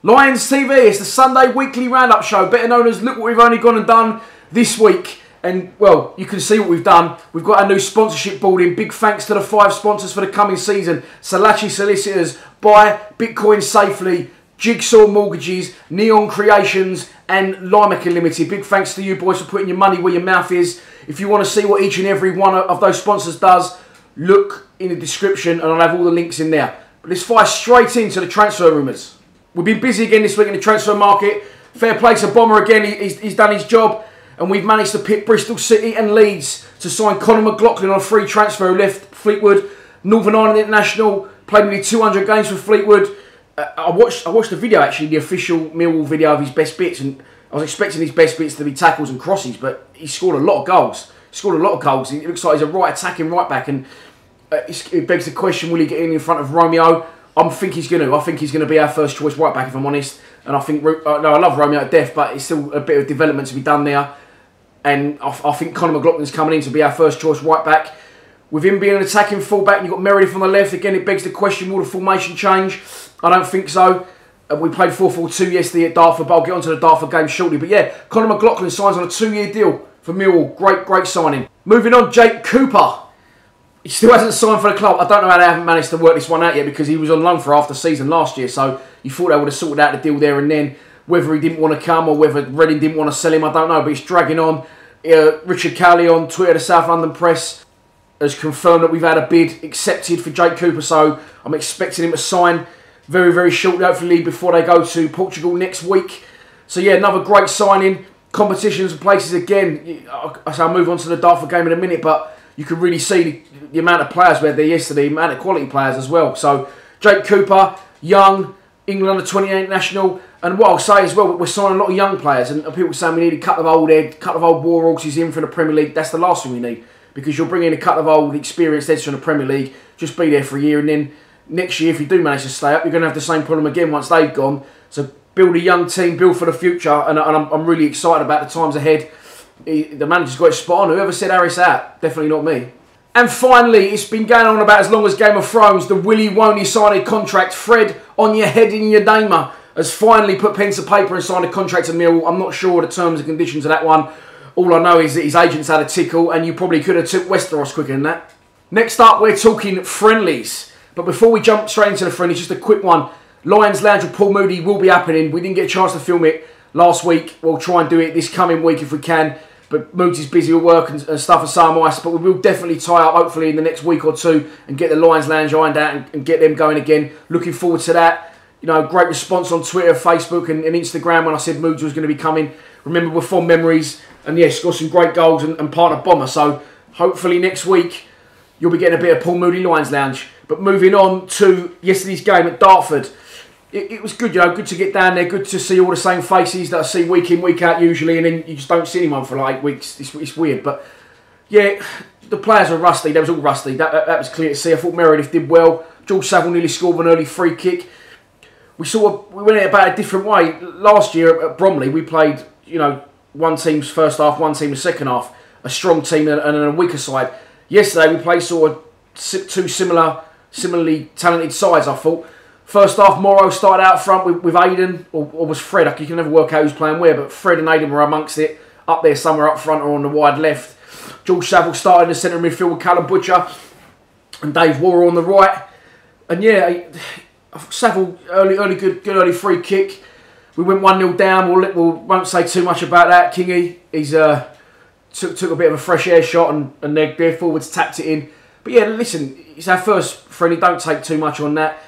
Lions TV, it's the Sunday weekly roundup show, better known as Look What We've Only Gone and Done this week. And, well, you can see what we've done. We've got our new sponsorship board in. Big thanks to the 5 sponsors for the coming season. Salachi Solicitors, Buy Bitcoin Safely, Jigsaw Mortgages, Neon Creations, and Limeca Limited. Big thanks to you boys for putting your money where your mouth is. If you want to see what each and every one of those sponsors does, look in the description and I'll have all the links in there. But let's fire straight into the transfer rumours. We've been busy again this week in the transfer market. Fair play to Bomber again. He's done his job. And we've managed to pick Bristol City and Leeds to sign Conor McLaughlin on a free transfer who left Fleetwood. Northern Ireland International, played nearly 200 games for Fleetwood. I watched the video actually, the official Millwall video of his best bits. And I was expecting his best bits to be tackles and crosses. But he scored a lot of goals. He looks like he's a right attacking right back. And it begs the question, will he get in front of Romeo? I think he's going to. I think he's going to be our first choice right back, if I'm honest. And I think, no, I love Romeo to death, but it's still a bit of development to be done there. And I think Conor McLaughlin's coming in to be our first choice right back. With him being an attacking fullback, and you've got Meredith on the left. Again, it begs the question, will the formation change? I don't think so. We played 4-4-2 yesterday at Dartford, but I'll get onto the Dartford game shortly. But yeah, Conor McLaughlin signs on a 2-year deal for Millwall. Great signing. Moving on, Jake Cooper. He still hasn't signed for the club. I don't know how they haven't managed to work this one out yet because he was on loan for half the season last year. So you thought they would have sorted out the deal there and then. Whether he didn't want to come or whether Reading didn't want to sell him, I don't know. But it's dragging on. Richard Cowley on Twitter, the South London Press, has confirmed that we've had a bid accepted for Jake Cooper. So I'm expecting him to sign very shortly, hopefully before they go to Portugal next week. So yeah, another great signing. Competitions and places again. I'll move on to the Dartford game in a minute, but you can really see the amount of players we had there yesterday, the amount of quality players as well. So, Jake Cooper, young, England under-28 national. And what I'll say as well, we're signing a lot of young players. And people saying we need a couple of old heads, a couple of old war horses in for the Premier League. That's the last thing we need. Because you'll bring in a couple of old experienced heads from the Premier League, just be there for a year. And then next year, if you do manage to stay up, you're going to have the same problem again once they've gone. So, build a young team, build for the future. And I'm really excited about the times ahead. The manager's got it spot on. Whoever said Harris out, definitely not me. And finally, it's been going on about as long as Game of Thrones. The Willy Woney signed a contract. Fred on your head in your namer has finally put pen to paper and signed a contract to Millwall. I'm not sure the terms and conditions of that one. All I know is that his agents had a tickle and you probably could have took Westeros quicker than that. Next up, we're talking friendlies. But before we jump straight into the friendlies, just a quick one. Lions Lounge with Paul Moody will be happening. We didn't get a chance to film it last week. We'll try and do it this coming week if we can. But Moody's busy with work and stuff and so am I. But we will definitely tie up, hopefully, in the next week or two and get the Lions Lounge ironed out and get them going again. Looking forward to that. You know, great response on Twitter, Facebook and Instagram when I said Moods was going to be coming. Remember, we're fond memories. And yes, got some great goals and partner Bomber. So hopefully next week you'll be getting a bit of Paul Moody Lions Lounge. But moving on to yesterday's game at Dartford. It was good, you know, good to get down there, good to see all the same faces that I see week in, week out usually, and then you just don't see anyone for like 8 weeks. It's weird, but yeah, the players were rusty. They was all rusty. That was clear to see. I thought Meredith did well. George Saville nearly scored an early free kick. We went about a different way. Last year at Bromley, we played, you know, one team's first half, one team the second half, a strong team and a weaker side. Yesterday we played sort of two similarly talented sides, I thought. First half, Morrow started out front with Aidan, or was Fred. You can never work out who's playing where, but Fred and Aidan were amongst it, up there somewhere up front or on the wide left. George Saville started in the centre of midfield with Callum Butcher and Dave Warrer on the right. And yeah, Saville, good early free kick. We went 1-0 down. We won't say too much about that. Kingy, he's took a bit of a fresh air shot and their forwards tapped it in. But yeah, listen, it's our first friendly. Don't take too much on that.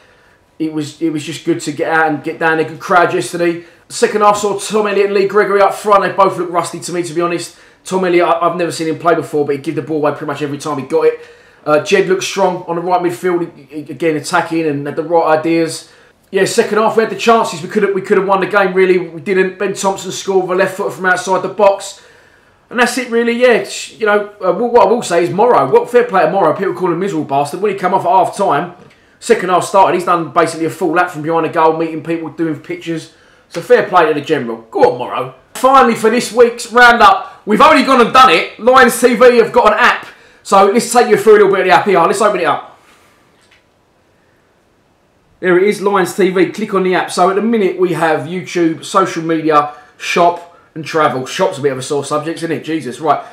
It was just good to get out and get down there. Good crowd yesterday. Second half saw Tom Elliott and Lee Gregory up front. They both looked rusty to me, to be honest. Tom Elliott, I've never seen him play before, but he'd give the ball away pretty much every time he got it. Jed looked strong on the right midfield, again attacking and had the right ideas. Yeah, second half we had the chances. We could have won the game really. We didn't. Ben Thompson scored with a left foot from outside the box. And that's it really, yeah. You know, what I will say is Morrow. What fair play to Morrow. People call him miserable bastard. When he came off at half time, second half started, he's done basically a full lap from behind the goal, meeting people, doing pictures. So fair play to the general. Go on, Morrow. Finally, for this week's roundup, we've only gone and done it. Lions TV have got an app. So let's take you through a little bit of the app here. Let's open it up. There it is, Lions TV. Click on the app. So at the minute we have YouTube, social media, shop and travel. Shop's a bit of a sore subject, isn't it? Jesus, right.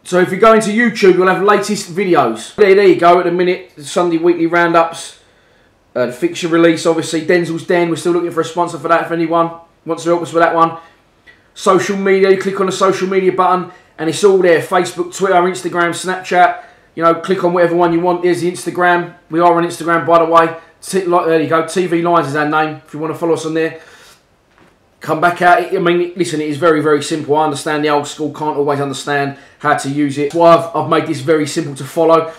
So if you go into YouTube, you'll have latest videos. There you go. At the minute, the Sunday weekly roundups. The fixture release, obviously. Denzel's Den. We're still looking for a sponsor for that if anyone wants to help us with that one. Social media. You click on the social media button and it's all there. Facebook, Twitter, Instagram, Snapchat. You know, click on whatever one you want. There's the Instagram. We are on Instagram, by the way. There you go. TV Lines is our name. If you want to follow us on there. Come back out. I mean, listen, it is very, very simple. I understand the old school can't always understand how to use it. That's why I've made this very simple to follow.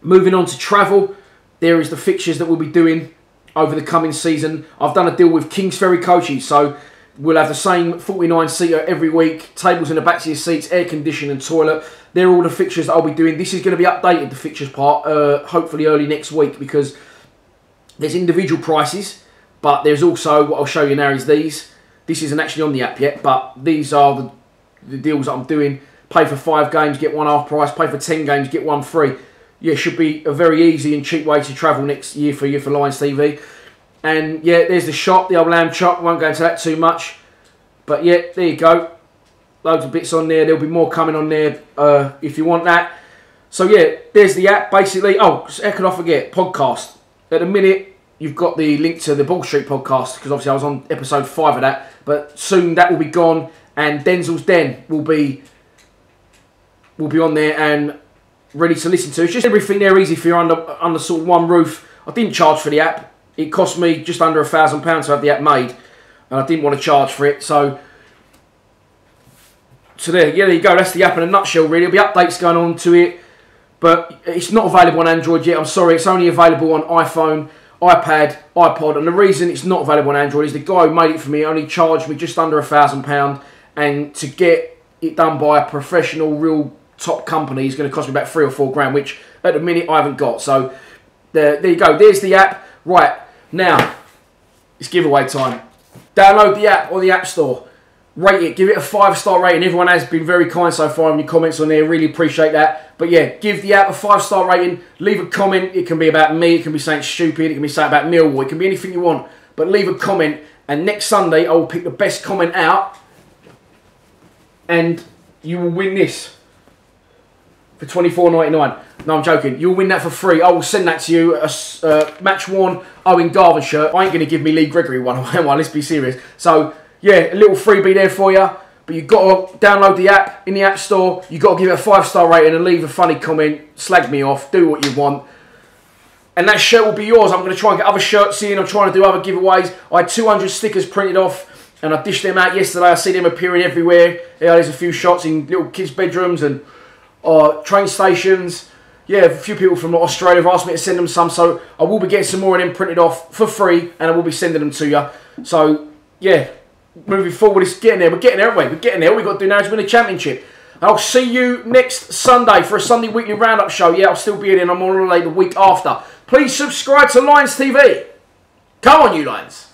Moving on to travel. There is the fixtures that we'll be doing over the coming season. I've done a deal with Kings Ferry Coaches. So we'll have the same 49-seater every week. Tables in the back of your seats, air conditioning and toilet. They're all the fixtures that I'll be doing. This is going to be updated, the fixtures part, hopefully early next week, because there's individual prices, but there's also, what I'll show you now is these. This isn't actually on the app yet, but these are the deals that I'm doing. Pay for 5 games, get one half price. Pay for 10 games, get one free. Yeah, should be a very easy and cheap way to travel next year for Lions TV. And yeah, there's the shop, the old lamb chop. Won't go into that too much. But yeah, there you go. Loads of bits on there. There'll be more coming on there if you want that. So yeah, there's the app basically. Oh, how could I forget? Podcast. At the minute, you've got the link to the Ball Street podcast, because obviously I was on episode 5 of that. But soon that will be gone, and Denzel's Den will be on there and ready to listen to. It's just everything there easy for you under sort of one roof. I didn't charge for the app. It cost me just under £1,000 to have the app made, and I didn't want to charge for it. So there you go. That's the app in a nutshell, really. There'll be updates going on to it, but it's not available on Android yet. I'm sorry. It's only available on iPhone, iPad, iPod, and the reason it's not available on Android is the guy who made it for me only charged me just under £1,000, and to get it done by a professional, real top company is going to cost me about 3 or 4 grand, which at the minute I haven't got. So there you go. There's the app. Right, now it's giveaway time. Download the app on the App Store. Rate it. Give it a 5-star rating. Everyone has been very kind so far in your comments on there. Really appreciate that. But yeah, give the app a 5-star rating. Leave a comment. It can be about me. It can be something stupid. It can be something about Millwall. It can be anything you want. But leave a comment. And next Sunday, I will pick the best comment out. And you will win this for $24.99. No, I'm joking. You'll win that for free. I will send that to you. A match worn Owen Garvin shirt. I ain't going to give me Lee Gregory one. Let's be serious. So yeah, a little freebie there for you. But you've got to download the app in the App Store. You've got to give it a 5-star rating and leave a funny comment. Slag me off. Do what you want. And that shirt will be yours. I'm going to try and get other shirts in. I'm trying to do other giveaways. I had 200 stickers printed off, and I dished them out yesterday. I see them appearing everywhere. Yeah, there's a few shots in little kids' bedrooms and train stations. Yeah, a few people from Australia have asked me to send them some, so I will be getting some more of them printed off for free, and I will be sending them to you. So yeah, moving forward, it's getting there. We're getting there, aren't we? We're getting there. All we've got to do now is win a championship. I'll see you next Sunday for a Sunday weekly roundup show. Yeah, I'll still be in, and I'm on holiday the week after. Please subscribe to Lions TV. Come on, you Lions.